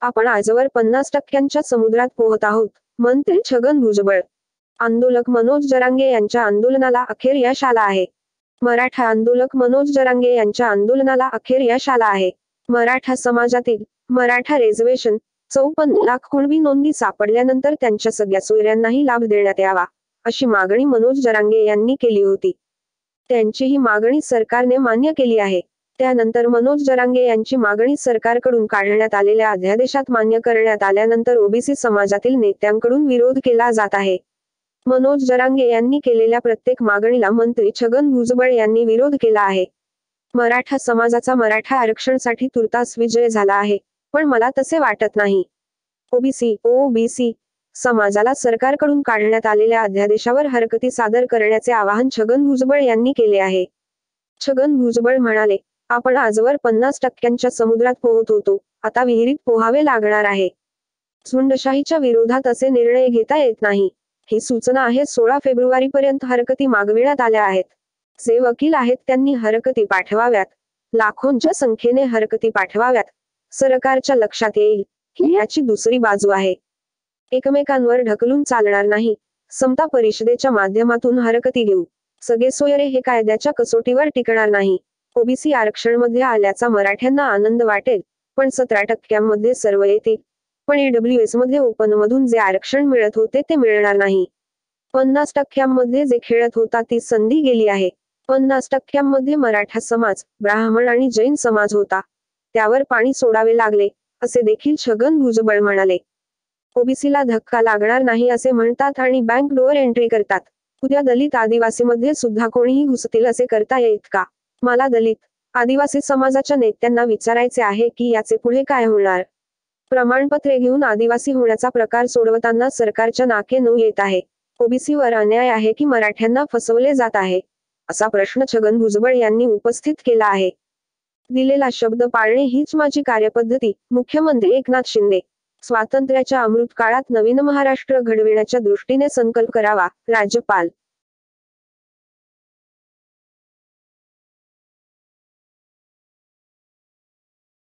आपण आजवर 50% समुद्रात पोहत आहोत, म्हणते छगन भुजबळ. आंदोलक मनोज जरांगे यांच्या आंदोलनाला अखेर यश आलं आहे. मराठा आंदोलक मनोज जरांगे यांच्या आंदोलनाला अखेर यश आलं आहे. मराठा समाजातील मराठा रिझर्वेशन 54 लाख कुणबी नोंदी सापडल्यानंतर त्यांच्या सगळ्या सोयऱ्यांनाही लाभ देण्यात यावा, अशी मागणी मनोज जरांगे यांनी केली होती. त्यांची ही मागणी सरकारने मान्य केली आहे. त्यानंतर मनोज जरांगे यांची मागणी सरकारकडून काढण्यात आलेल्या अध्यादेशात मान्य करण्यात आल्यानंतर ओबीसी समाजातील नेत्यांकडून विरोध केला जात आहे. मनोज जरांगे यांनी केलेल्या प्रत्येक मागणीला मंत्री छगन भुजबळ यांनी विरोध केला आहे. मराठा समाजाचा मराठा आरक्षणासाठी तुर्तास विजय झाला आहे, पण मला तसे वाटत नाही. ओबीसी समाजाला सरकारकडून काढण्यात आलेल्या अध्यादेशावर हरकती सादर करण्याचे आवाहन छगन भुजबळ यांनी केले आहे. छगन भुजबळ म्हणाले, आपण आजवर 50% समुद्रात पोहत होतो, आता विहिरीत पोहावे लागणार आहे. झुंडशाहीच्या विरोधात असे निर्णय घेता येत नाही. ही सूचना आहे. 16 फेब्रुवारीपर्यंत हरकती मागविण्यात आल्या आहेत. जे वकील आहेत त्यांनी हरकती पाठवाव्यात. लाखोंच्या संख्येने हरकती पाठवाव्यात. सरकारच्या लक्षात येईल ही याची दुसरी बाजू आहे. एकमेकांवर ढकलून चालणार नाही. समता परिषदेच्या माध्यमातून हरकती घेऊ. सगळे सोयरे हे कायद्याच्या कसोटीवर टिकणार नाही. ओबीसी आरक्षणमध्ये आल्याचा मराठ्यांना आनंद वाटेल, पण 17% सर्व येतील. पण ईडब्ल्यूएस मध्ये ओपनमधून जे आरक्षण मिळत होते ते मिळणार नाही. 50% जे खेळत होता ती संधी गेली आहे. 50% मराठा समाज, ब्राह्मण आणि जैन समाज होता. त्यावर पाणी सोडावे लागले, असे देखील छगन भुजबळ म्हणाले. ओबीसीला धक्का लागणार नाही असे म्हणतात आणि बँक डोअर एंट्री करतात. उद्या दलित आदिवासीमध्ये सुद्धा कोणीही घुसतील असे करता येत का? मला दलित आदिवासी समाजाच्या नेत्यांना विचारायचे आहे की याचे पुढे काय होणार? प्रमाणपत्रे घेऊन आदिवासी होण्याचा प्रकार सोडवताना सरकारच्या नाके नऊ येत आहे. ओबीसीवर अन्याय आहे की मराठ्यांना फसवले जात आहे, असा प्रश्न छगन भुजबळ यांनी उपस्थित केला आहे. दिलेला शब्द पाळणे हीच माझी कार्यपद्धती, मुख्यमंत्री एकनाथ शिंदे. स्वातंत्र्याच्या अमृत काळात नवीन महाराष्ट्र घडविण्याच्या दृष्टीने संकल्प करावा, राज्यपाल.